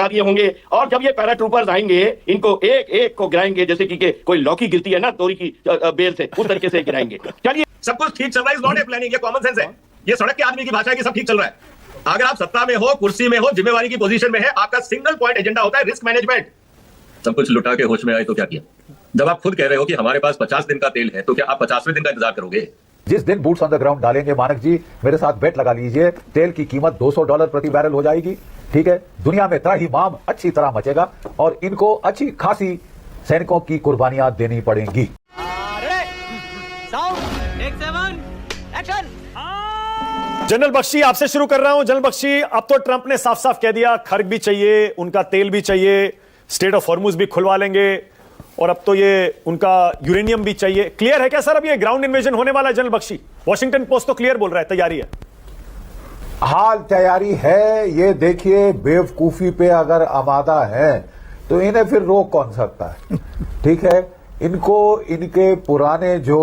लगा दिए होंगे और जब ये पैराट्रूपर्स आएंगे इनको एक एक को गिराएंगे जैसे कि कोई लौकी गिरती है ना तोरी की बेल से, उस तरीके से गिराएंगे। चलिए सब कुछ ठीक चल रहा है, इज नॉट ए प्लानिंग, ये कॉमन सेंस है, ये सड़क के आदमी की भाषा है कि सब ठीक चल रहा है। अगर आप सत्ता में हो, कुर्सी में हो, जिम्मेवारी की पोजीशन में है, आपका सिंगल पॉइंट एजेंडा होता है रिस्क मैनेजमेंट। सब कुछ लुटा के होश में आए तो क्या किया? जब आप खुद कह रहे हो कि हमारे पास 50 दिन का तेल है, तो क्या आप 50वें दिन का इंतजार करोगे? जिस दिन बूट्स ऑन द ग्राउंड डालेंगे मानक जी, मेरे साथ बेट लगा लीजिए, तेल की कीमत $200 प्रति बैरल हो जाएगी। ठीक है, दुनिया में त्राहिमाम अच्छी तरह मचेगा और इनको अच्छी खासी सैनिकों की कुर्बानियां देनी पड़ेंगी। जनरल बख्शी, आपसे शुरू कर रहा हूं। जनरल बख्शी, अब तो ट्रंप ने साफ साफ कह दिया खर्ग भी चाहिए, उनका तेल भी चाहिए, स्टेट ऑफ हॉर्मुज भी खुलवा लेंगे और अब तो ये उनका यूरेनियम भी चाहिए। क्लियर है क्या सर अब ये ग्राउंड इन्वेजन होने वाला है? जनरल बख्शी, वॉशिंगटन पोस्ट तो क्लियर बोल रहा है, तैयारी है। हाल तैयारी है, ये देखिए बेवकूफी पे अगर आमादा है तो इन्हें फिर रोक कौन सकता है? ठीक है, इनको इनके पुराने जो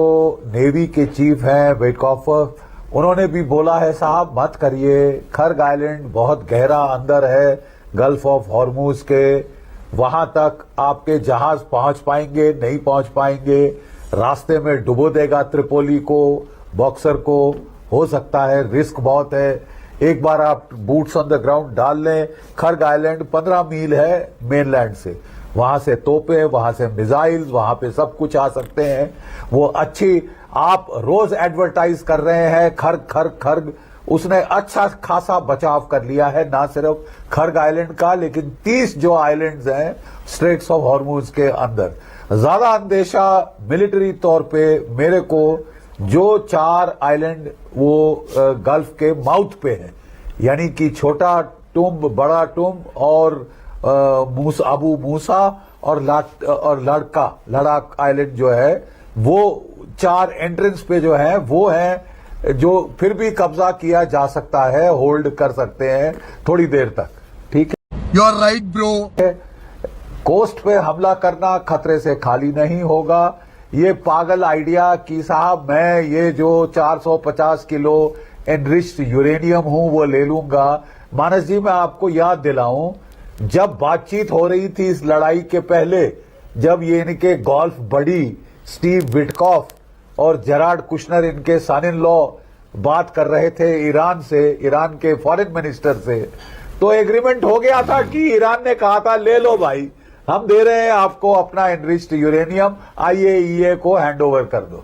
नेवी के चीफ हैं विटकॉफर, उन्होंने भी बोला है साहब मत करिए, खर्ग आइलैंड बहुत गहरा अंदर है गल्फ ऑफ हॉर्मुज के, वहां तक आपके जहाज पहुंच पाएंगे नहीं पहुंच पाएंगे, रास्ते में डुबो देगा त्रिपोली को, बॉक्सर को, हो सकता है रिस्क बहुत है। एक बार आप बूट्स ऑन द ग्राउंड डाल लें, खर्ग आइलैंड 15 मील है मेनलैंड से, वहां से तोपे, वहां से मिसाइल्स, वहां पे सब कुछ आ सकते हैं। वो अच्छी, आप रोज एडवर्टाइज कर रहे हैं खर्ग खर्ग खर्ग, उसने अच्छा खासा बचाव कर लिया है, ना सिर्फ खर्ग आइलैंड का लेकिन 30 जो आइलैंड्स हैं स्ट्रेट्स ऑफ हॉर्मुज के अंदर। ज्यादा अंदेशा मिलिट्री तौर पे मेरे को जो 4 आइलैंड वो गल्फ के माउथ पे है, यानी कि छोटा टुम्ब, बड़ा टुम्ब और अबू मूसा और लड़ाक आइलैंड जो है, वो 4 एंट्रेंस पे जो है वो है जो फिर भी कब्जा किया जा सकता है, होल्ड कर सकते हैं थोड़ी देर तक। ठीक है, you are right bro. Coast पे हमला करना खतरे से खाली नहीं होगा। ये पागल आइडिया कि साहब मैं ये जो 450 किलो एनरिच्ड यूरेनियम हूं वो ले लूंगा। मानस जी, मैं आपको याद दिलाऊं, जब बातचीत हो रही थी इस लड़ाई के पहले, जब ये इनके गोल्फ बड़ी स्टीव विटकॉफ और जेरार्ड कुशनर, इनके सन इन लॉ, बात कर रहे थे ईरान से, ईरान के फॉरेन मिनिस्टर से, तो एग्रीमेंट हो गया था कि ईरान ने कहा था ले लो भाई, हम दे रहे हैं आपको अपना एनरिच्ड यूरेनियम, IAEA को हैंड ओवर कर दो।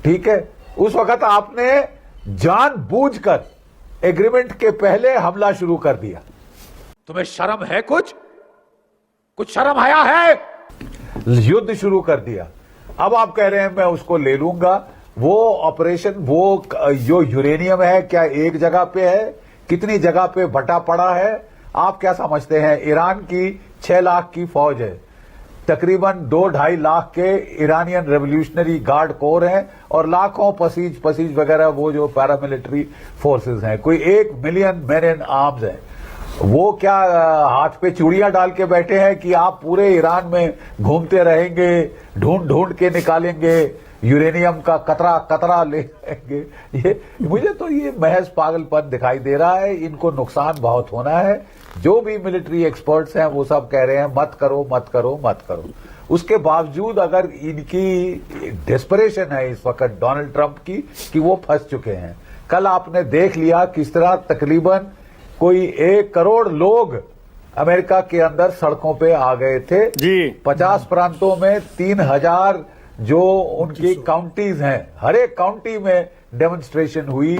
ठीक है, उस वक्त आपने जानबूझकर एग्रीमेंट के पहले हमला शुरू कर दिया। तुम्हें शर्म है? कुछ शर्म आया है? युद्ध शुरू कर दिया। अब आप कह रहे हैं मैं उसको ले लूंगा। वो ऑपरेशन, वो जो यूरेनियम है क्या एक जगह पे है, कितनी जगह पे बटा पड़ा है? आप क्या समझते हैं? ईरान की 6 लाख की फौज है, तकरीबन 2-2.5 लाख के ईरानियन रेवोल्यूशनरी गार्ड कोर हैं और लाखों पसीज वगैरह वो जो पैरामिलिट्री फोर्सेस हैं, कोई 1 मिलियन मैन इन आर्म्स हैं। वो क्या हाथ पे चूड़ियां डाल के बैठे हैं कि आप पूरे ईरान में घूमते रहेंगे, ढूंढ के निकालेंगे, यूरेनियम का कतरा कतरा ले लेंगे? ये मुझे तो ये महज पागलपन दिखाई दे रहा है। इनको नुकसान बहुत होना है। जो भी मिलिट्री एक्सपर्ट्स हैं वो सब कह रहे हैं मत करो मत करो मत करो। उसके बावजूद अगर इनकी डेस्परेशन है इस वक्त डोनाल्ड ट्रंप की कि वो फंस चुके हैं। कल आपने देख लिया किस तरह तकरीबन कोई 1 करोड़ लोग अमेरिका के अंदर सड़कों पे आ गए थे जी। 50 प्रांतों में 3000 जो उनकी काउंटीज हैं, हर एक काउंटी में डेमोन्स्ट्रेशन हुई।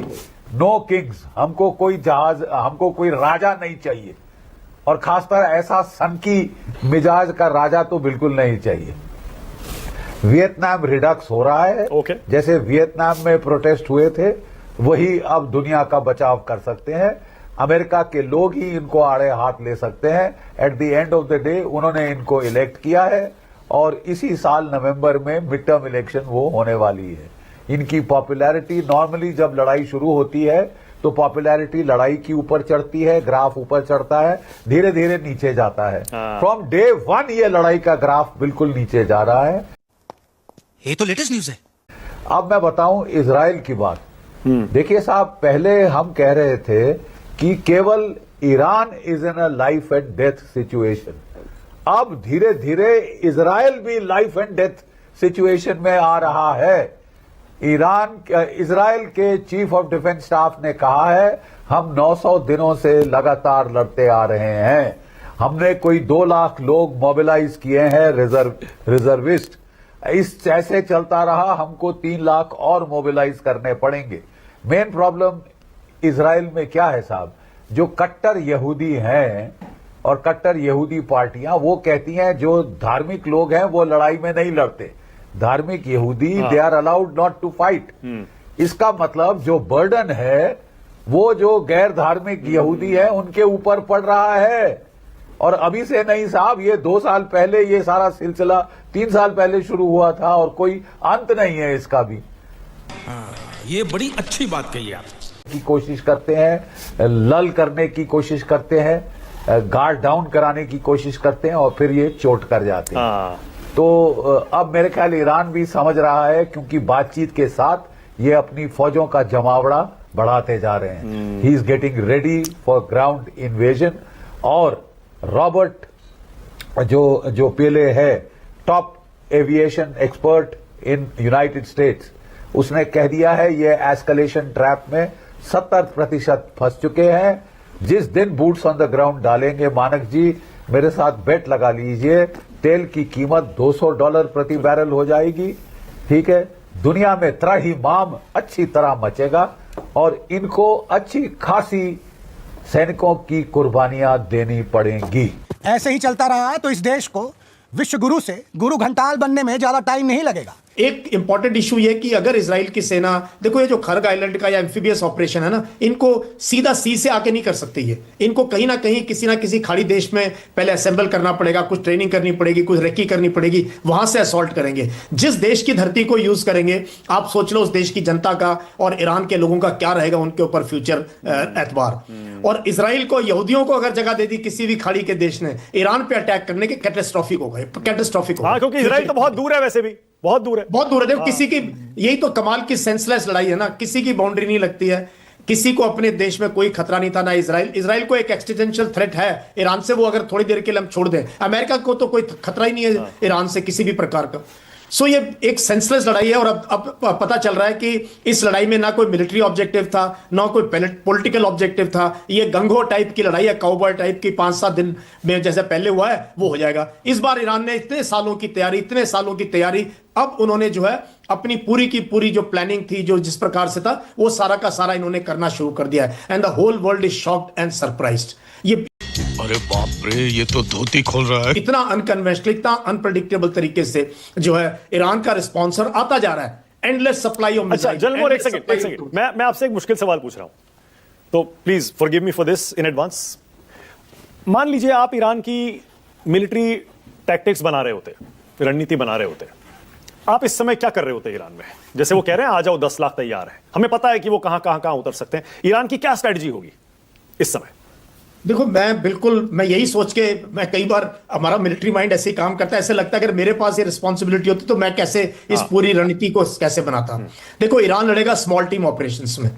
नो किंग्स, हमको कोई जहाज, हमको कोई राजा नहीं चाहिए, और खासकर ऐसा सनकी मिजाज का राजा तो बिल्कुल नहीं चाहिए। वियतनाम रिडक्स हो रहा है। जैसे वियतनाम में प्रोटेस्ट हुए थे, वही अब दुनिया का बचाव कर सकते हैं। अमेरिका के लोग ही इनको आड़े हाथ ले सकते हैं। At the end of the day उन्होंने इनको इलेक्ट किया है और इसी साल नवंबर में मिड टर्म इलेक्शन वो होने वाली है। इनकी पॉपुलैरिटी, नॉर्मली जब लड़ाई शुरू होती है तो पॉपुलैरिटी लड़ाई की ऊपर चढ़ती है, ग्राफ ऊपर चढ़ता है, धीरे धीरे नीचे जाता है। फ्रॉम डे 1 ये लड़ाई का ग्राफ बिल्कुल नीचे जा रहा है। ये तो लेटेस्ट न्यूज है। अब मैं बताऊं इजराइल की बात। देखिए साहब, पहले हम कह रहे थे कि केवल Iran is in a life and death situation. अब धीरे धीरे इजराइल भी लाइफ एंड डेथ सिचुएशन में आ रहा है। इजराइल के चीफ ऑफ डिफेंस स्टाफ ने कहा है हम 900 दिनों से लगातार लड़ते आ रहे हैं, हमने कोई 2 लाख लोग मोबिलाइज किए हैं रिजर्विस्ट, इस ऐसे चलता रहा हमको 3 लाख और मोबिलाइज करने पड़ेंगे। मेन प्रॉब्लम इजराइल में क्या है साहब, जो कट्टर यहूदी हैं और कट्टर यहूदी पार्टियां वो कहती हैं जो धार्मिक लोग हैं वो लड़ाई में नहीं लड़ते, धार्मिक यहूदी they are allowed not to fight. इसका मतलब जो बर्डन है वो जो गैर धार्मिक यहूदी है उनके ऊपर पड़ रहा है। और अभी से नहीं साहब, ये 2 साल पहले ये सारा सिलसिला 3 साल पहले शुरू हुआ था और कोई अंत नहीं है इसका भी। ये बड़ी अच्छी बात कही आप। की कोशिश करते हैं, लल करने की कोशिश करते हैं, गार्ड डाउन कराने की कोशिश करते हैं और फिर ये चोट कर जाते हैं। तो अब मेरे ख्याल ईरान भी समझ रहा है, क्योंकि बातचीत के साथ ये अपनी फौजों का जमावड़ा बढ़ाते जा रहे हैं। He is getting ready for ground invasion. और रॉबर्ट जो पहले है top aviation expert in United states, उसने कह दिया है ये एस्केलेशन ट्रैप में 70% फंस चुके हैं। जिस दिन बूट्स ऑन द ग्राउंड डालेंगे, मानक जी मेरे साथ बेट लगा लीजिए, तेल की कीमत $200 प्रति बैरल हो जाएगी। ठीक है, दुनिया में त्राहिमाम अच्छी तरह मचेगा और इनको अच्छी खासी सैनिकों की कुर्बानियां देनी पड़ेंगी। ऐसे ही चलता रहा तो इस देश को विश्व गुरु से गुरु घंटाल बनने में ज्यादा टाइम नहीं लगेगा। एक इंपॉर्टेंट इशू ये कि अगर इजराइल की सेना, देखो ये जो खर्ग आइलैंड का या एम्फीबियस ऑपरेशन है ना, इनको सीधा सी से आके नहीं कर सकती है, इनको कहीं ना कहीं किसी ना किसी खाड़ी देश में पहले असेंबल करना पड़ेगा, कुछ ट्रेनिंग करनी पड़ेगी, कुछ रेकी करनी पड़ेगी, वहां से असॉल्ट करेंगे। जिस देश की धरती को यूज करेंगे, आप सोच लो उस देश की जनता का और ईरान के लोगों का क्या रहेगा उनके ऊपर फ्यूचर एतबार। और इजराइल को, यहूदियों को अगर जगह दे दी किसी भी खाड़ी के देश ने ईरान पे अटैक करने के, कैटास्ट्रोफिक होगा, कैटास्ट्रोफिक होगा। क्योंकि इजराइल तो बहुत दूर है, वैसे भी बहुत दूर है, बहुत दूर है। देखो किसी की, यही तो कमाल की सेंसलेस लड़ाई है ना, किसी की बाउंड्री नहीं लगती है, किसी को अपने देश में कोई खतरा नहीं था ना इजराइल को एक एक्सटेंशियल थ्रेट है ईरान से, वो अगर थोड़ी देर के लिए हम छोड़ दें, अमेरिका को तो कोई खतरा ही नहीं है ईरान से किसी भी प्रकार का। सो ये एक सेंसलेस लड़ाई है। और अब पता चल रहा है कि इस लड़ाई में ना कोई मिलिट्री ऑब्जेक्टिव था, ना कोई पॉलिटिकल ऑब्जेक्टिव था। ये गंगो टाइप की लड़ाई है, काउबॉय टाइप की, 5-7 दिन में जैसे पहले हुआ है वो हो जाएगा। इस बार ईरान ने इतने सालों की तैयारी, अब उन्होंने जो है अपनी पूरी की पूरी जो प्लानिंग थी, जो जिस प्रकार से था, वो सारा का सारा इन्होंने करना शुरू कर दिया है। And the whole world is shocked and surprised. ये अरे बाप रे, ये तो धोती खोल रहा है। इतना अनकन्वेंशनल, इतना अनप्रेडिक्टेबल तरीके से जो है ईरान का रिस्पॉन्सर आता जा रहा है। Endless supply of missile. अच्छा जलमोर, एक सेकंड, मैं आपसे एक मुश्किल सवाल पूछ रहा हूं, तो please forgive me for this in advance. मान लीजिए आप ईरान की मिलिट्री टैक्टिक्स बना रहे होते, रणनीति बना रहे होते, आप इस समय क्या कर रहे होते ईरान में? जैसे वो कह रहे हैं आ जाओ 10 लाख तैयार है, हमें पता है कि वो कहां उतर सकते हैं, ईरान की क्या स्ट्रेटजी होगी इस समय? देखो मैं यही सोच के, मैं कई बार, हमारा मिलिट्री माइंड ऐसे ही काम करता है, ऐसे लगता है अगर मेरे पास ये रिस्पॉन्सिबिलिटी होती तो मैं कैसे इस पूरी रणनीति को कैसे बनाता। देखो ईरान लड़ेगा स्मॉल टीम ऑपरेशंस में,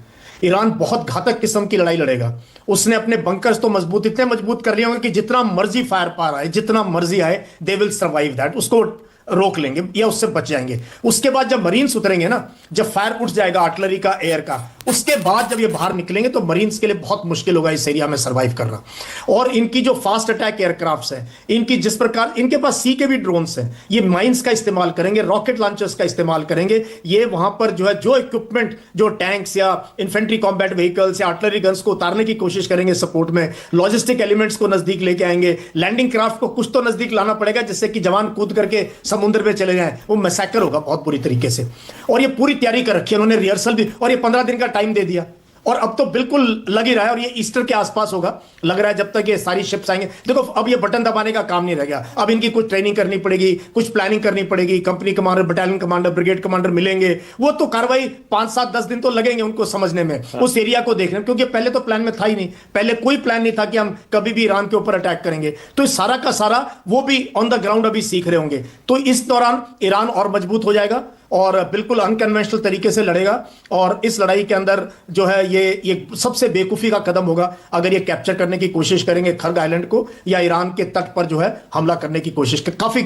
ईरान बहुत घातक किस्म की लड़ाई लड़ेगा। उसने अपने बंकर्स तो इतने मजबूत कर लिए होंगे कि जितना मर्जी फायर पार आए, जितना मर्जी आए, दे विल सर्वाइव दैट, उसको रोक लेंगे या उससे बच जाएंगे। उसके बाद जब मरीन्स उतरेंगे ना, जब फायर उठ जाएगा आर्टिलरी का, एयर का, उसके बाद जब ये बाहर निकलेंगे तो मरीन्स के लिए बहुत मुश्किल होगा इस एरिया में सरवाइव करना। और इनकी जो फास्ट अटैक एयरक्राफ्ट्स हैं, इनकी जिस प्रकार, इनके पास सी के भी ड्रोन्स हैं, ये माइंस का इस्तेमाल करेंगे, रॉकेट लॉन्चर्स का इस्तेमाल करेंगे। ये वहां पर जो है जो इक्विपमेंट, जो टैंक्स या इन्फेंट्री कॉम्बैट व्हीकल्स या आर्टिलरी गन्स को उतारने की कोशिश करेंगे सपोर्ट में, लॉजिस्टिक एलिमेंट्स को नजदीक लेके आएंगे, लैंडिंग क्राफ्ट को कुछ तो नजदीक लाना पड़ेगा जिससे कि जवान कूद करके समुद्र में चले जाएं। वो मैसेकर होगा बहुत बुरी तरीके से। और ये पूरी तैयारी कर रखी है उन्होंने, रिहर्सल भी, और ये 15 दिन का टाइम दे दिया। और अब तो बिल्कुल लग ही रहा है, और ये ईस्टर के आसपास होगा, लग रहा है जब तक ये सारी शिप्स आएंगे। देखो अब ये बटन दबाने का काम नहीं रह गया, अब इनकी कुछ ट्रेनिंग करनी पड़ेगी, कुछ प्लानिंग करनी पड़ेगी, company commander, battalion commander, brigade commander मिलेंगे, वो तो कार्रवाई 5-7-10 दिन तो लगेंगे उनको समझने में, उस एरिया को देखने में, क्योंकि पहले तो प्लान में था ही नहीं, पहले कोई प्लान नहीं था कि हम कभी भी ईरान के ऊपर अटैक करेंगे। तो इस सारा का सारा वो भी ऑन द ग्राउंड अभी सीख रहे होंगे। तो इस दौरान ईरान और मजबूत हो जाएगा। और बिल्कुल अनकन्वेंशनल तरीके से लड़ेगा। और इस लड़ाई के अंदर जो है ये सबसे बेवकूफ़ी का कदम होगा अगर ये कैप्चर करने की कोशिश करेंगे खर्ग आइलैंड को, या ईरान के तट पर जो है हमला करने की कोशिश कर। काफ़ी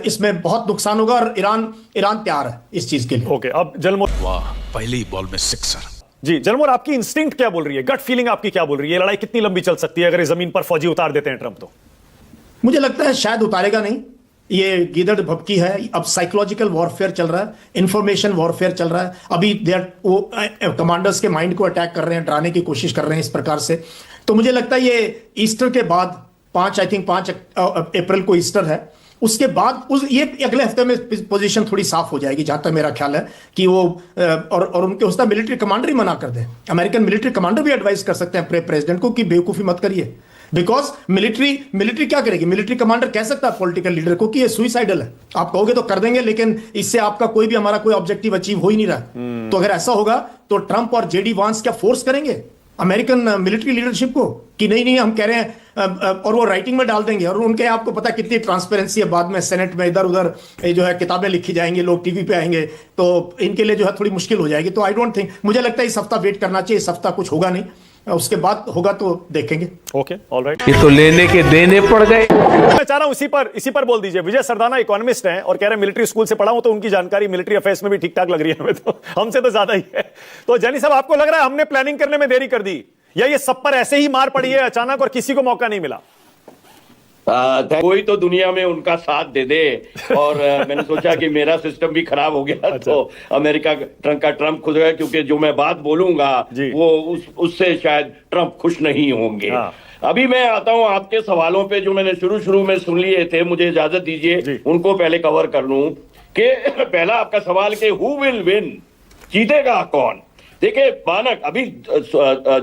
इसमें बहुत नुकसान होगा और ईरान तैयार है इस चीज़ के लिए। ओके, अब जलमोर। वाह, पहली बॉल में सिक्सर। जी जलमोर, आपकी इंस्टिंक्ट क्या बोल रही है, गट फीलिंग आपकी क्या बोल रही है? लड़ाई कितनी लंबी चल सकती है अगर इस जमीन पर फौजी उतार देते हैं ट्रंप? तो मुझे लगता है शायद उतारेगा नहीं, ये गीदड़ भभकी है। अब साइकोलॉजिकल वॉरफेयर चल रहा है, इंफॉर्मेशन वॉरफेयर चल रहा है। अभी वो कमांडर्स के माइंड को अटैक कर रहे हैं, डराने की कोशिश कर रहे हैं इस प्रकार से। तो मुझे लगता है ये ईस्टर के बाद 5 अप्रैल को ईस्टर है, उसके बाद ये अगले हफ्ते में पोजीशन थोड़ी साफ हो जाएगी, जहां तक मेरा ख्याल है कि वो और उनके उसका मिलिट्री कमांडर ही मना कर दे। अमेरिकन मिलिट्री कमांडर भी एडवाइस कर सकते हैं प्रेसिडेंट को कि बेवकूफी मत करिए, बिकॉज मिलिट्री क्या करेगी? मिलिट्री कमांडर कह सकता है पॉलिटिकल लीडर को कि ये सुइसाइडल है, आप कहोगे तो कर देंगे, लेकिन इससे आपका हमारा कोई ऑब्जेक्टिव अचीव हो ही नहीं रहा। तो अगर ऐसा होगा तो ट्रंप और जेडी वांस क्या फोर्स करेंगे अमेरिकन मिलिट्री लीडरशिप को कि नहीं हम कह रहे हैं, और वो राइटिंग में डाल देंगे। और उनके, आपको पता कितनी ट्रांसपेरेंसी है, बाद में सेनेट में इधर उधर जो है किताबें लिखी जाएंगी, लोग टीवी पे आएंगे, तो इनके लिए जो है थोड़ी मुश्किल हो जाएगी। तो आई डोंट थिंक, मुझे लगता है इस हफ्ता वेट करना चाहिए, इस हफ्ता कुछ होगा नहीं, उसके बाद होगा तो देखेंगे। Okay, alright. ये तो लेने के देने पड़ गए। मैं चाह रहा हूं इसी पर बोल दीजिए। विजय सरदाना इकोनॉमिस्ट हैं और कह रहे हैं मिलिट्री स्कूल से पढ़ा हूं, तो उनकी जानकारी मिलिट्री अफेयर्स में भी ठीक ठाक लग रही है हमें, तो हमसे तो ज्यादा ही है। तो जैनी साहब, आपको लग रहा है हमने प्लानिंग करने में देरी कर दी, या ये सब पर ऐसे ही मार पड़ी है अचानक और किसी को मौका नहीं मिला? कोई तो दुनिया में उनका साथ दे दे। और मैंने सोचा कि मेरा सिस्टम भी खराब हो गया। अच्छा। तो अमेरिका का ट्रंप खुद है, क्योंकि जो मैं बात बोलूंगा वो उससे शायद ट्रंप खुश नहीं होंगे। हाँ। अभी मैं आता हूं आपके सवालों पे जो मैंने शुरू में सुन लिए थे, मुझे इजाजत दीजिए उनको पहले कवर कर लूं। कि पहला आपका सवाल कि हु विल विन, जीतेगा कौन? देखिए मानक, अभी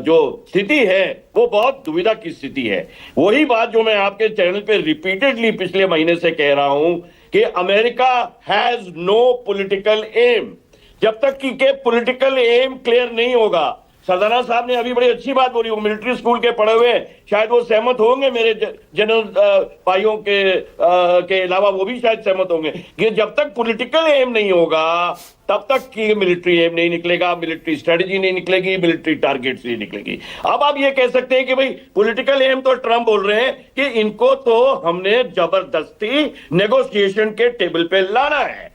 जो स्थिति है वो बहुत दुविधा की स्थिति है। वही बात जो मैं आपके चैनल पे रिपीटेडली पिछले महीने से कह रहा हूं कि America has no political aim. जब तक कि पॉलिटिकल एम क्लियर नहीं होगा, सरदाना साहब ने अभी बड़ी अच्छी बात बोली, वो मिलिट्री स्कूल के पढ़े हुए, शायद वो सहमत होंगे, मेरे जनरल भाइयों के अलावा वो भी शायद सहमत होंगे कि जब तक पॉलिटिकल एम नहीं होगा तब तक की मिलिट्री एम नहीं निकलेगा, मिलिट्री स्ट्रेटजी नहीं निकलेगी, मिलिट्री टारगेट्स नहीं निकलेगी। अब आप ये कह सकते हैं कि भाई पॉलिटिकल एम तो ट्रंप बोल रहे हैं कि इनको तो हमने जबरदस्ती नेगोशिएशन के टेबल पे लाना है।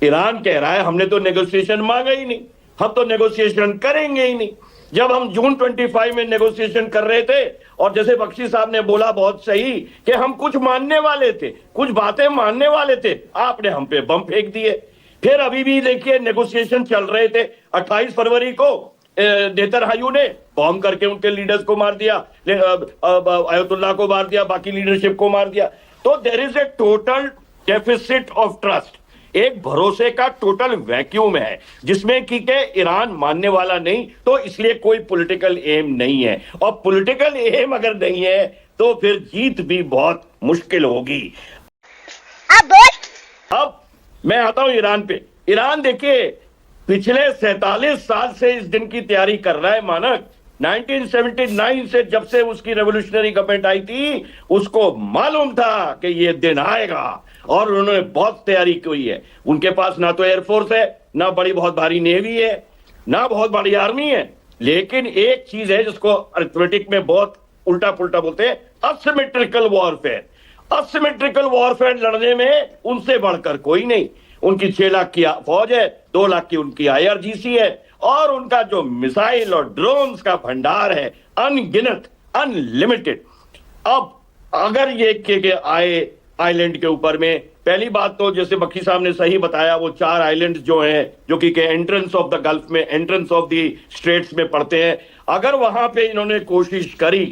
ईरान कह रहा है हमने तो नेगोशिएशन मांगा ही नहीं, हम तो नेगोशिएशन करेंगे ही नहीं। जब हम जून 25 में नेगोशिएशन कर रहे थे, और जैसे बख्शी साहब ने बोला बहुत सही कि हम कुछ मानने वाले थे, कुछ बातें मानने वाले थे, आपने हम पे बम फेंक दिए। फिर अभी भी देखिए नेगोशिएशन चल रहे थे, 28 फरवरी को नेतन्याहू ने बॉम्ब करके उनके लीडर्स को मार दिया, आयतुल्लाह को मार दिया, बाकी लीडरशिप को मार दिया। तो there is a total deficit of trust, एक भरोसे का टोटल वैक्यूम है, जिसमें कि ईरान मानने वाला नहीं, तो इसलिए कोई पॉलिटिकल एम नहीं है। और पॉलिटिकल एम अगर नहीं है तो फिर जीत भी बहुत मुश्किल होगी। अब मैं आता हूं ईरान पे। ईरान देखिए पिछले 47 साल से इस दिन की तैयारी कर रहा है मानक। 1979 से जब से उसकी रेवोल्यूशनरी गवर्नमेंट आई थी, उसको मालूम था कि ये दिन आएगा, और उन्होंने बहुत तैयारी की है। उनके पास ना तो एयरफोर्स है, ना बड़ी बहुत भारी नेवी है, ना बहुत बड़ी आर्मी है, लेकिन एक चीज है जिसको अरिथमेटिक में बहुत उल्टा पुल्टा बोलते हैं, असिमेट्रिकल वॉरफेयर। असिमेट्रिकल वॉरफेयर लड़ने में उनसे बढ़कर कोई नहीं। उनकी 6 लाख की फौज है, 2 लाख की उनकी IRGC है, और उनका जो मिसाइल और ड्रोन्स का भंडार है अनगिनत, अनलिमिटेड। अब अगर ये आए आइलैंड के ऊपर में, पहली बात तो जैसे बख्शी साहब ने सही बताया, वो 4 आइलैंड जो हैं जो कि एंट्रेंस ऑफ द गल्फ में, एंट्रेंस ऑफ द स्ट्रेट्स में पड़ते हैं, अगर वहां पे इन्होंने कोशिश करी।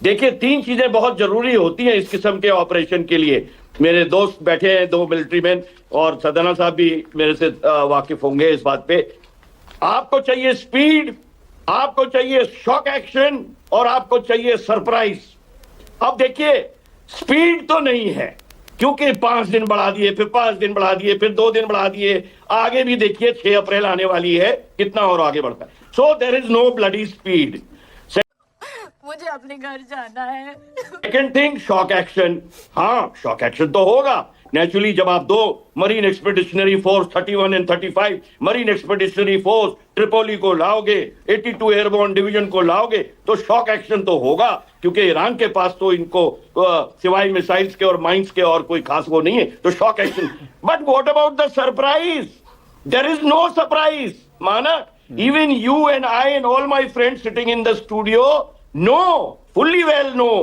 देखिए 3 चीजें बहुत जरूरी होती हैं इस किस्म के ऑपरेशन के लिए। मेरे दोस्त बैठे हैं 2 मिलिट्री मैन, और सदाना साहब भी मेरे से वाकिफ होंगे इस बात पे। आपको चाहिए स्पीड, आपको चाहिए शॉक एक्शन, और आपको चाहिए सरप्राइज। अब देखिए स्पीड तो नहीं है, क्योंकि 5 दिन बढ़ा दिए, फिर 5 दिन बढ़ा दिए, फिर 2 दिन बढ़ा दिए, आगे भी देखिए 6 अप्रैल आने वाली है, कितना और आगे बढ़ता है। So there is no bloody speed. मुझे अपने घर जाना है। Second thing, shock action. हाँ, शॉक एक्शन तो होगा, नेचुरली जब आप दो marine expeditionary force 31 and 35 marine expeditionary force Tripoli को लाओगे, 82 एयरबोर्न डिवीजन को लाओगे, तो शॉक एक्शन तो होगा, क्योंकि ईरान के पास तो इनको सिवाय मिसाइल्स के और माइंस के और कोई खास वो नहीं है, तो shock action. But what about the surprise? There is no surprise, माना। Even you and I and all my friends sitting in the studio know, fully well know,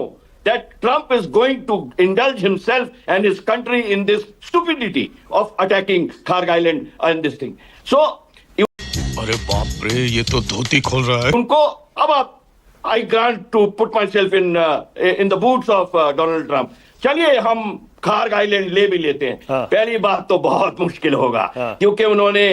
that Trump is going to indulge himself and his country in this stupidity of attacking Kharg Island and this thing. So, अरे बाप रे, ये तो धोती खोल रहा है। उनको अब आप, I grant to put myself in the boots of Donald Trump. चलिए हम खार्ग आइलैंड ले भी लेते हैं। पहली बात तो बहुत मुश्किल होगा, क्योंकि उन्होंने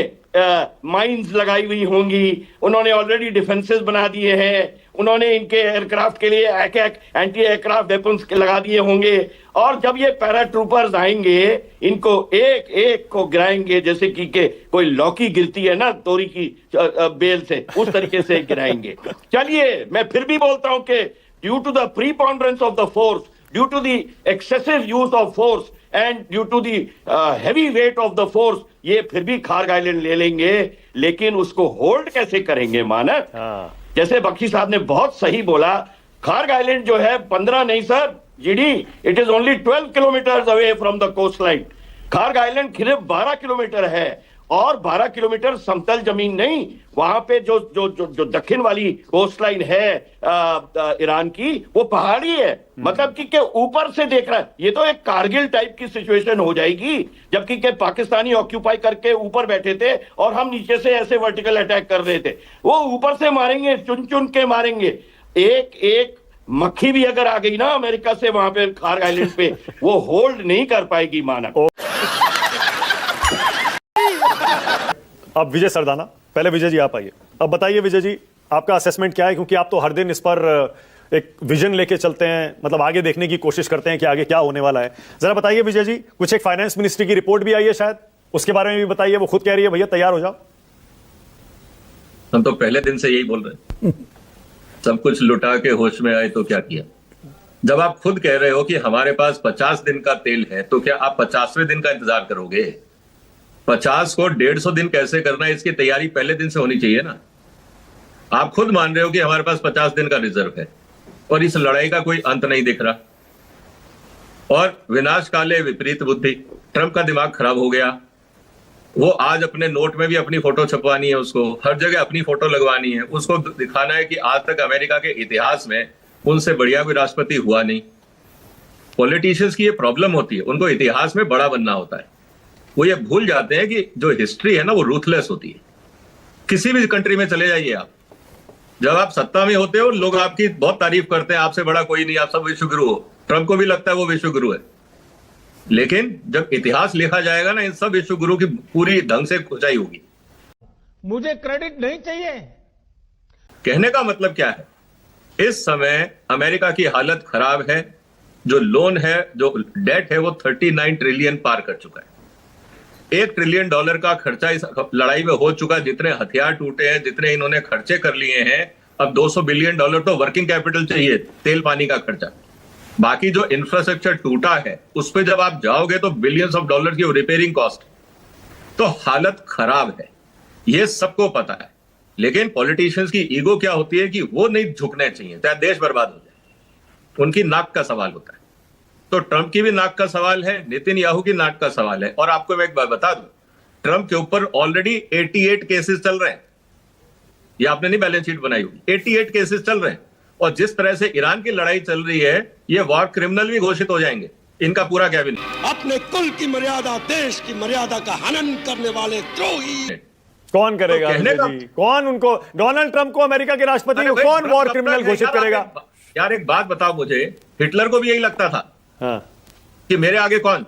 माइंस लगाई हुई होंगी, उन्होंने ऑलरेडी डिफेंसेस बना दिए हैं, उन्होंने इनके एयरक्राफ्ट के लिए एंटी एयरक्राफ्ट वेपन्स लगा दिए होंगे, और जब ये पैराट्रूपर्स आएंगे इनको एक एक को गिराएंगे, जैसे कि कोई लौकी गिरती है ना तोरी की बेल से, उस तरीके से गिराएंगे। चलिए मैं फिर भी बोलता हूं कि due to the preponderance of the force, due to the excessive use of force and due to the heavy weight of the force, ये फिर भी खार्ग आइलैंड ले लेंगे, लेकिन उसको होल्ड कैसे करेंगे मानक? जैसे बख्शी साहब ने बहुत सही बोला, खार्ग आइलैंड जो है 15 नहीं sir GD, it is only 12 kilometre away from the coast line. Kharg island सिर्फ 12 किलोमीटर है, और 12 किलोमीटर समतल जमीन नहीं, वहां पे जो जो जो, जो दक्षिण वाली कोस्ट लाइन है ईरान की, वो पहाड़ी है, मतलब कि ऊपर से देख रहा है। ये तो एक कारगिल टाइप की सिचुएशन हो जाएगी, जबकि के पाकिस्तानी ऑक्यूपाई करके ऊपर बैठे थे और हम नीचे से ऐसे वर्टिकल अटैक कर रहे थे। वो ऊपर से मारेंगे, चुन चुन के मारेंगे। एक एक मक्खी भी अगर आ गई ना अमेरिका से वहां पे खार्ग आइलैंड पे, वो होल्ड नहीं कर पाएगी मानक। अब विजय सरदाना, पहले विजय जी आप आइए। अब बताइए विजय जी, आपका असेसमेंट क्या है, क्योंकि आप तो हर दिन इस पर एक विजन लेके चलते हैं, मतलब आगे देखने की कोशिश करते हैं कि आगे क्या होने वाला है। जरा बताइए विजय जी, कुछ एक फाइनेंस मिनिस्ट्री की रिपोर्ट भी आई है शायद, उसके बारे में भी बताइए। वो खुद कह रही है भैया तैयार हो जाओ। हम तो पहले दिन से यही बोल रहे हैं, सब कुछ लुटा के होश में आए तो क्या किया। जब आप खुद कह रहे हो कि हमारे पास 50 दिन का तेल है, तो क्या आप 50वें दिन का इंतजार करोगे? 50 को 150 दिन कैसे करना है, इसकी तैयारी पहले दिन से होनी चाहिए ना। आप खुद मान रहे हो कि हमारे पास 50 दिन का रिजर्व है, और इस लड़ाई का कोई अंत नहीं दिख रहा। और विनाश काले विपरीत बुद्धि, ट्रंप का दिमाग खराब हो गया। वो आज अपने नोट में भी अपनी फोटो छपवानी है, उसको हर जगह अपनी फोटो लगवानी है, उसको दिखाना है कि आज तक अमेरिका के इतिहास में उनसे बढ़िया कोई राष्ट्रपति हुआ नहीं। पॉलिटिशियंस की ये प्रॉब्लम होती है, उनको इतिहास में बड़ा बनना होता है। वो ये भूल जाते हैं कि जो हिस्ट्री है ना, वो रूथलेस होती है। किसी भी कंट्री में चले जाइए आप, जब आप सत्ता में होते हो लोग आपकी बहुत तारीफ करते हैं, आपसे बड़ा कोई नहीं, आप सब विश्वगुरु हो। ट्रंप को भी लगता है वो विश्वगुरु है, लेकिन जब इतिहास लिखा जाएगा ना, इन सब विश्वगुरु की पूरी ढंग से खुदाई होगी। मुझे क्रेडिट नहीं चाहिए। कहने का मतलब क्या है, इस समय अमेरिका की हालत खराब है। जो लोन है, जो डेट है, वो 39 ट्रिलियन पार कर चुका है। $1 ट्रिलियन का खर्चा इस लड़ाई में हो चुका। जितने हथियार टूटे हैं, जितने इन्होंने खर्चे कर लिए हैं, अब $200 बिलियन तो वर्किंग कैपिटल चाहिए, तेल पानी का खर्चा। बाकी जो इंफ्रास्ट्रक्चर टूटा है, उस पर जब आप जाओगे तो बिलियंस ऑफ डॉलर की रिपेयरिंग कॉस्ट। तो हालत खराब है, ये सबको पता है। लेकिन पॉलिटिशियंस की ईगो क्या होती है कि वो नहीं झुकने चाहिए, चाहे देश बर्बाद हो जाए। उनकी नाक का सवाल होता है। तो ट्रंप की भी नाक का सवाल है, नितिन याहू की नाक का सवाल है। और आपको मैं एक बात बता दूं, ट्रंप के ऊपर ऑलरेडी 88 केसेस चल रहे हैं। ये आपने नहीं बैलेंस शीट बनाई होगी, 88 केसेस चल रहे हैं। और जिस तरह से ईरान की लड़ाई चल रही है, ये वॉर क्रिमिनल भी घोषित हो जाएंगे इनका पूरा कैबिनेट। अपने कुल की मर्यादा, देश की मर्यादा का हनन करने वाले द्रोही कौन करेगा? तो कौन उनको, डोनाल्ड ट्रंप को अमेरिका के राष्ट्रपति को कौन वॉर क्रिमिनल घोषित करेगा? यार एक बात बताओ मुझे, हिटलर को भी यही लगता था कि मेरे आगे कौन।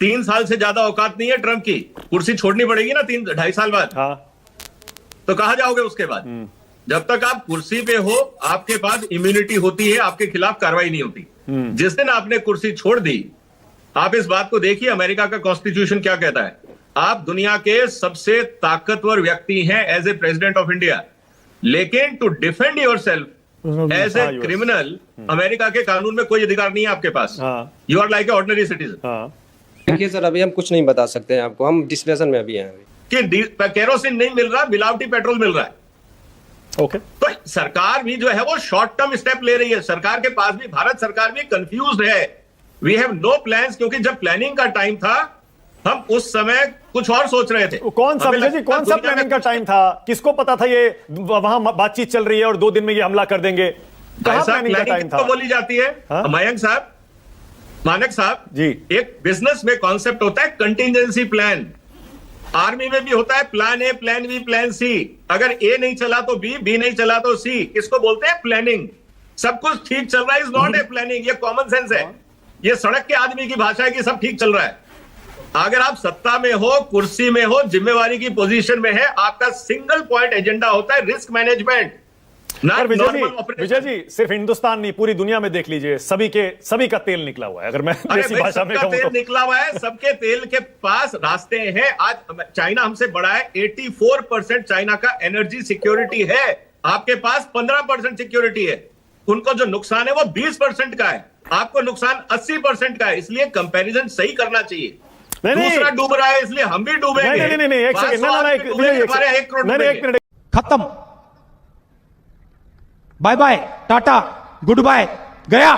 3 साल से ज्यादा औकात नहीं है ट्रंप की, कुर्सी छोड़नी पड़ेगी ना 3-2.5 साल बाद। तो कहां जाओगे उसके बाद? जब तक आप कुर्सी पे हो, आपके पास इम्यूनिटी होती है, आपके खिलाफ कार्रवाई नहीं होती। जिस दिन आपने कुर्सी छोड़ दी, आप इस बात को देखिए अमेरिका का कॉन्स्टिट्यूशन क्या कहता है। आप दुनिया के सबसे ताकतवर व्यक्ति हैं as a president of India, लेकिन to defend yourself as a criminal, America के कानून में कोई अधिकार नहीं है आपके पास। You are like a ordinary citizen. देखिए सर, अभी हम कुछ नहीं बता सकते हैं आपको, हम डिस्कशन में अभी हैं अभी। कि केरोसिन नहीं मिल रहा, मिलावटी पेट्रोल मिल रहा है। ओके, तो सरकार भी जो है वो शॉर्ट टर्म स्टेप ले रही है। सरकार के पास भी, भारत सरकार भी कंफ्यूज्ड है। वी हैव नो प्लान्स, क्योंकि जब प्लानिंग का टाइम था हम उस समय कुछ और सोच रहे थे। कौन सा विजय जी, कौन सा प्लानिंग का टाइम था? किसको पता था ये वहां बातचीत चल रही है और 2 दिन में ये हमला कर देंगे? कहां प्लानिंग का टाइम था? तो बोली जाती है मयंक साहब, मानक साहब जी, एक बिजनेस में कॉन्सेप्ट होता है कंटिजेंसी प्लान। आर्मी में भी होता है plan A, plan B, plan C. अगर ए नहीं चला तो बी, बी नहीं चला तो सी। इसको बोलते हैं प्लानिंग। सब कुछ ठीक चल रहा है इज नॉट ए प्लानिंग, ये कॉमन सेंस है। ये सड़क के आदमी की भाषा है कि सब ठीक चल रहा है। अगर आप सत्ता में हो, कुर्सी में हो, जिम्मेवारी की पोजीशन में है, आपका सिंगल पॉइंट एजेंडा होता है रिस्क मैनेजमेंट। विजय जी, सिर्फ हिंदुस्तान नहीं, पूरी दुनिया में देख लीजिए, सभी का तेल निकला हुआ है। अगर मैं देसी भाषा में कहूं तो निकला हुआ है, सबके तेल के पास रास्ते हैं। आज चाइना हमसे बड़ा है, 84% चाइना का एनर्जी सिक्योरिटी है, आपके पास 15% सिक्योरिटी है। उनको जो नुकसान है वो 20% का है, आपको नुकसान 80% का है। इसलिए कंपैरिजन सही करना चाहिए। दूसरा डूब रहा है इसलिए हम भी डूबेंगे। नहीं, एक सेकंड, हमारे 1 करोड़ खत्म, bye bye, tata, goodbye, गया।